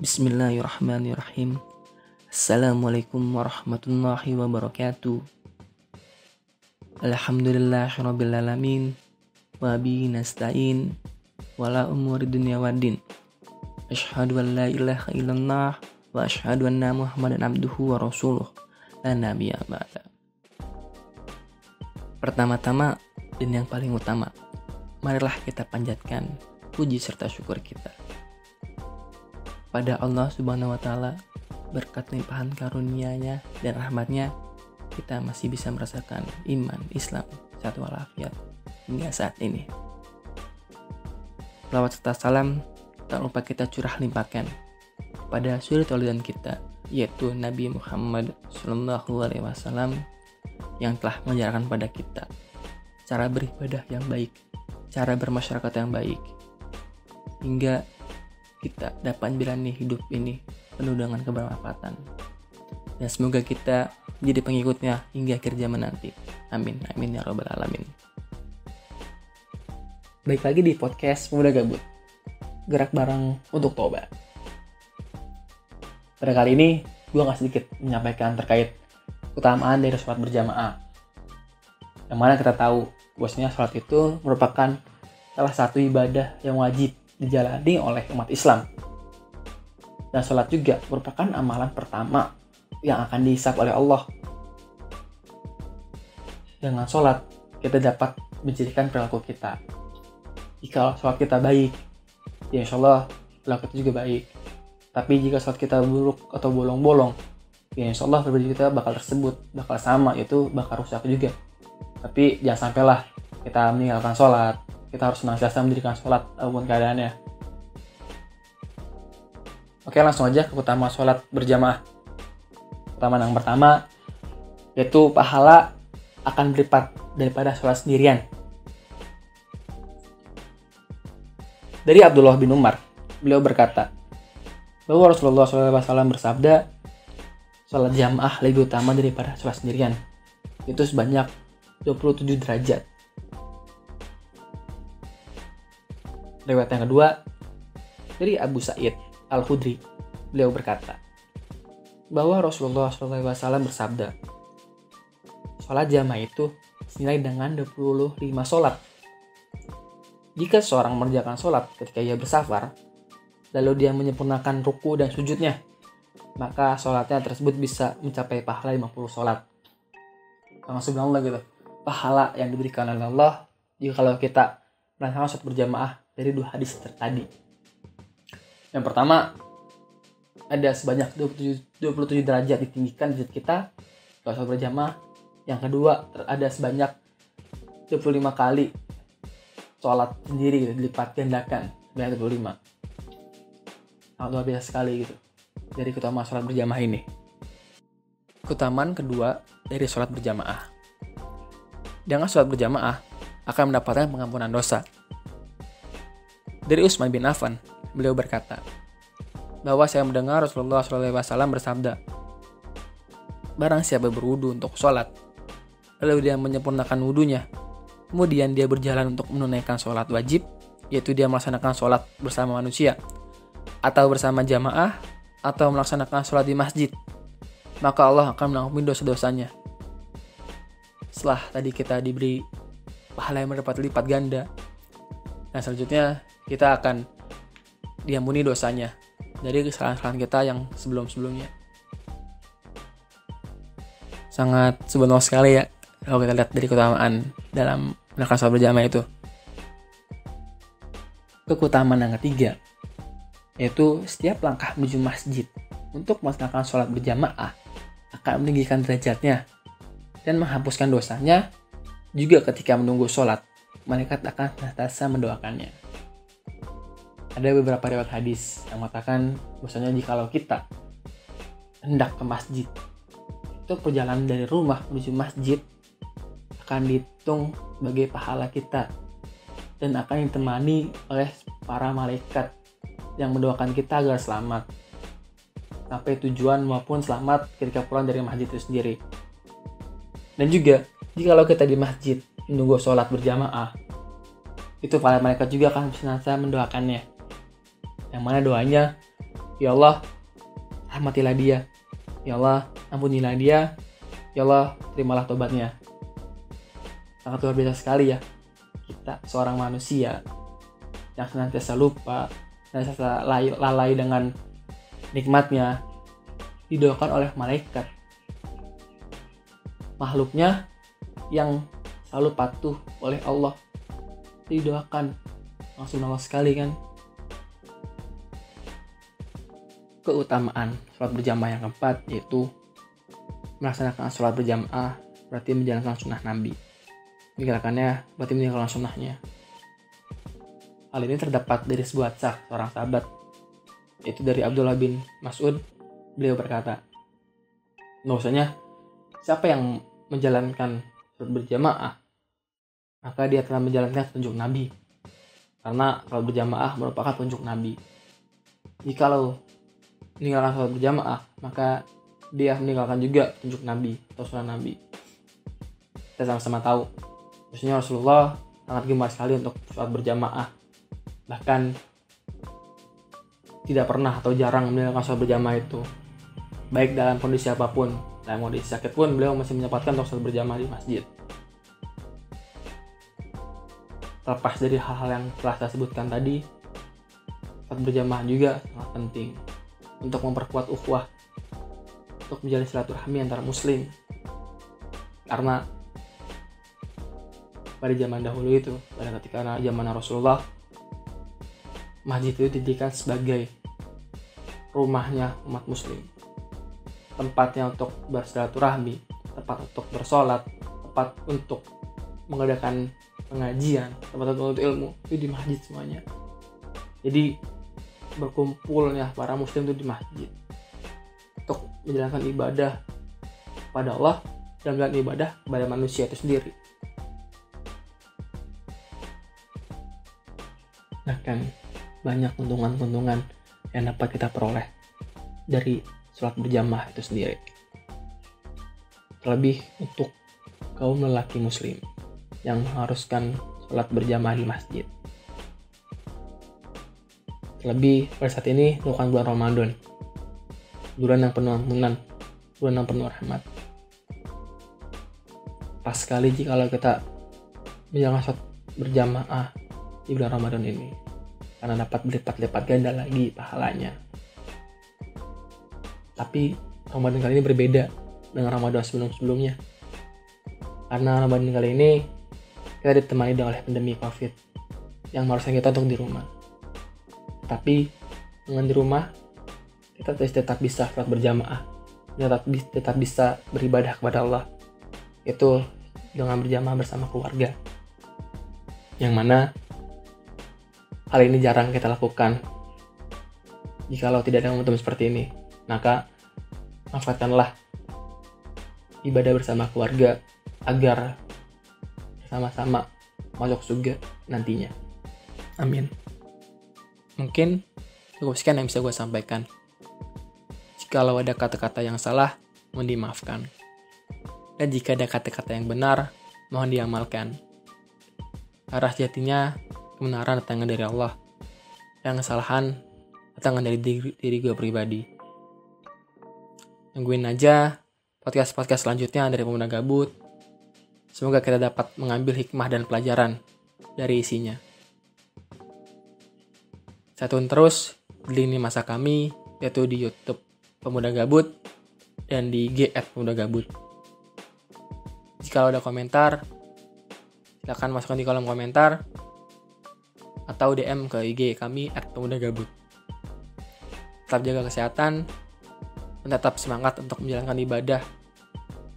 Bismillahirrahmanirrahim. Assalamualaikum warahmatullahi wabarakatuh. Alhamdulillahirrabbilalamin. Wa bihi nasta'in. Wala umuri dunya waddin. Asyhadu an la ilaha illallah. Wa asyhadu anna Muhammadan abduhu wa rasuluh. La nabiyya ba'da. Pertama-tama dan yang paling utama, marilah kita panjatkan puji serta syukur kita pada Allah Subhanahu wa Ta'ala. Berkat limpahan karunia-Nya dan rahmat-Nya, kita masih bisa merasakan iman, Islam, sehat walafiat hingga saat ini. Selawat serta salam tak lupa kita curah limpahkan pada suri tauladan kita, yaitu Nabi Muhammad SAW, yang telah mengajarkan pada kita cara beribadah yang baik, cara bermasyarakat yang baik, hingga kita dapat menjalani hidup ini penuh dengan kebermanfaatan. Dan semoga kita menjadi pengikutnya hingga akhir zaman nanti. Amin, amin ya rabbal alamin. Baik lagi di podcast Pemuda Gabut, gerak bareng untuk tobat. Pada kali ini, gue akan sedikit menyampaikan terkait keutamaan dari sholat berjamaah. Yang mana kita tahu, bahwasanya sholat itu merupakan salah satu ibadah yang wajib dijalani oleh umat Islam. Dan sholat juga merupakan amalan pertama yang akan dihisab oleh Allah. Dengan sholat, kita dapat menjadikan perilaku kita. Jika sholat kita baik, ya insya Allah perilaku kita juga baik. Tapi jika sholat kita buruk atau bolong-bolong, ya insya Allah pribadi kita bakal sama, yaitu bakal rusak juga. Tapi jangan sampailah kita meninggalkan sholat. Kita harus senantiasa mendirikan sholat apapun keadaannya. Oke, langsung aja ke keutamaan sholat berjamaah. Keutamaan yang pertama, yaitu pahala akan berlipat daripada sholat sendirian. Dari Abdullah bin Umar, beliau berkata bahwa Rasulullah SAW bersabda, sholat jamaah lebih utama daripada sholat sendirian. Itu sebanyak 27 derajat. Riwayat yang kedua, dari Abu Sa'id Al-Khudri, beliau berkata bahwa Rasulullah SAW bersabda, sholat jamaah itu senilai dengan 25 sholat. Jika seorang mengerjakan sholat ketika ia bersafar, lalu dia menyempurnakan ruku dan sujudnya, maka sholatnya tersebut bisa mencapai pahala 50 sholat. Langsung Allah gitu, pahala yang diberikan oleh Allah jika kalau kita melaksanakan sholat berjamaah dari dua hadis tadi. Yang pertama, ada sebanyak 27 derajat ditinggikan derajat kita kalau sholat berjamaah. Yang kedua, ada sebanyak 25 kali sholat sendiri gitu, dilipat gandakan sebanyak 25. Sangat luar biasa sekali gitu dari keutamaan sholat berjamaah ini. Keutamaan kedua dari sholat berjamaah, dengan sholat berjamaah akan mendapatkan pengampunan dosa. Dari Utsman bin Affan, beliau berkata bahwa saya mendengar Rasulullah SAW bersabda, barang siapa berwudu untuk sholat, lalu dia menyempurnakan wudunya, kemudian dia berjalan untuk menunaikan sholat wajib, yaitu dia melaksanakan sholat bersama manusia, atau bersama jamaah, atau melaksanakan sholat di masjid, maka Allah akan mengampuni dosa-dosanya. Setelah tadi kita diberi pahala yang berlipat ganda, dan selanjutnya kita akan diampuni dosanya dari kesalahan-kesalahan kita yang sebelum-sebelumnya. Sangat subhanallah sekali ya kalau kita lihat dari keutamaan dalam melakukan sholat berjamaah itu. Keutamaan yang ketiga, yaitu setiap langkah menuju masjid untuk melaksanakan sholat berjamaah akan meninggikan derajatnya dan menghapuskan dosanya. Juga ketika menunggu sholat, malaikat akan senantiasa mendoakannya. Ada beberapa riwayat hadis yang mengatakan bahwasanya jikalau kita hendak ke masjid, itu perjalanan dari rumah menuju masjid akan dihitung sebagai pahala kita dan akan ditemani oleh para malaikat yang mendoakan kita agar selamat sampai tujuan maupun selamat ketika pulang dari masjid itu sendiri. Dan juga jikalau kita di masjid menunggu sholat berjamaah, itu para malaikat juga akan senantiasa mendoakannya. Yang mana doanya Ya Allah, rahmatilah dia. Ya Allah, ampunilah dia. Ya Allah, terimalah tobatnya. Sangat luar biasa sekali ya. Kita seorang manusia yang senantiasa lupa dan senantiasa lalai dengan nikmatnya didoakan oleh malaikat. Makhluknya yang selalu patuh oleh Allah didoakan. Langsung Allah sekali kan. Keutamaan sholat berjamaah yang keempat yaitu melaksanakan sholat berjamaah berarti menjalankan sunnah Nabi. Meninggalkannya berarti meninggalkan sunnahnya. Hal ini terdapat dari sebuah seorang sahabat, yaitu dari Abdullah bin Mas'ud. Beliau berkata, bahwasanya siapa yang menjalankan sholat berjamaah, maka dia telah menjalankan petunjuk Nabi. Karena sholat berjamaah merupakan petunjuk Nabi. Jikalau meninggalkan sholat berjamaah, maka dia meninggalkan juga petunjuk Nabi atau sunnah Nabi. Kita sama-sama tahu, maksudnya Rasulullah sangat gemar sekali untuk sholat berjamaah. Bahkan tidak pernah atau jarang meninggalkan sholat berjamaah itu. Baik dalam kondisi apapun, dalam kondisi sakit pun beliau masih menyempatkan untuk sholat berjamaah di masjid. Terlepas dari hal-hal yang telah saya sebutkan tadi, sholat berjamaah juga sangat penting untuk memperkuat ukhuwah, untuk menjalin silaturahmi antara muslim. Karena pada zaman dahulu itu, pada ketika zaman Rasulullah, masjid itu dijadikan sebagai rumahnya umat muslim, tempatnya untuk bersilaturahmi, tempat untuk bersolat, tempat untuk mengadakan pengajian, tempat untuk ilmu, itu di masjid semuanya. Jadi berkumpulnya para muslim itu di masjid untuk menjalankan ibadah kepada Allah dan menjalankan ibadah kepada manusia itu sendiri. Bahkan banyak keuntungan-keuntungan yang dapat kita peroleh dari sholat berjamaah itu sendiri. Terlebih untuk kaum lelaki muslim yang mengharuskan sholat berjamaah di masjid. Terlebih pada saat ini bukan bulan Ramadan, bulan yang penuh ampunan, bulan yang penuh rahmat. Pas sekali jikalau kita menjalankan sholat berjamaah di bulan Ramadan ini, karena dapat berlipat-lipat ganda lagi pahalanya. Tapi Ramadan kali ini berbeda dengan Ramadan sebelum-sebelumnya. Karena Ramadan kali ini kita ditemani oleh pandemi COVID yang mengharuskan kita untuk di rumah. Tapi dengan di rumah kita tetap bisa sholat berjamaah, tetap bisa beribadah kepada Allah, itu dengan berjamaah bersama keluarga. Yang mana hal ini jarang kita lakukan jikalau tidak ada momentum seperti ini. Maka manfaatkanlah ibadah bersama keluarga agar sama-sama masuk surga nantinya. Amin. Mungkin cukup sekian yang bisa gue sampaikan. Jikalau ada kata-kata yang salah, mohon dimaafkan. Dan jika ada kata-kata yang benar, mohon diamalkan. Arah sejatinya kebenaran datangnya dari Allah, yang kesalahan datangnya dari diri gue pribadi. Tungguin aja podcast-podcast selanjutnya dari Pemuda Gabut. Semoga kita dapat mengambil hikmah dan pelajaran dari isinya. Satuin terus di lini masa kami, yaitu di YouTube Pemuda Gabut dan di IG @pemuda-gabut. Jika ada komentar, silakan masukkan di kolom komentar atau DM ke IG kami @pemuda-gabut. Tetap jaga kesehatan dan tetap semangat untuk menjalankan ibadah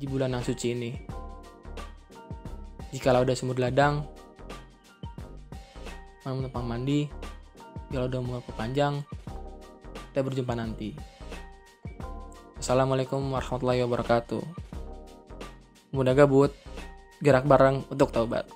di bulan yang suci ini. Jikalau udah sumur ladang, mau numpang mandi, kalau udah mau panjang, kita berjumpa nanti. Assalamualaikum warahmatullahi wabarakatuh. Pemuda Gabut, gerak bareng untuk taubat.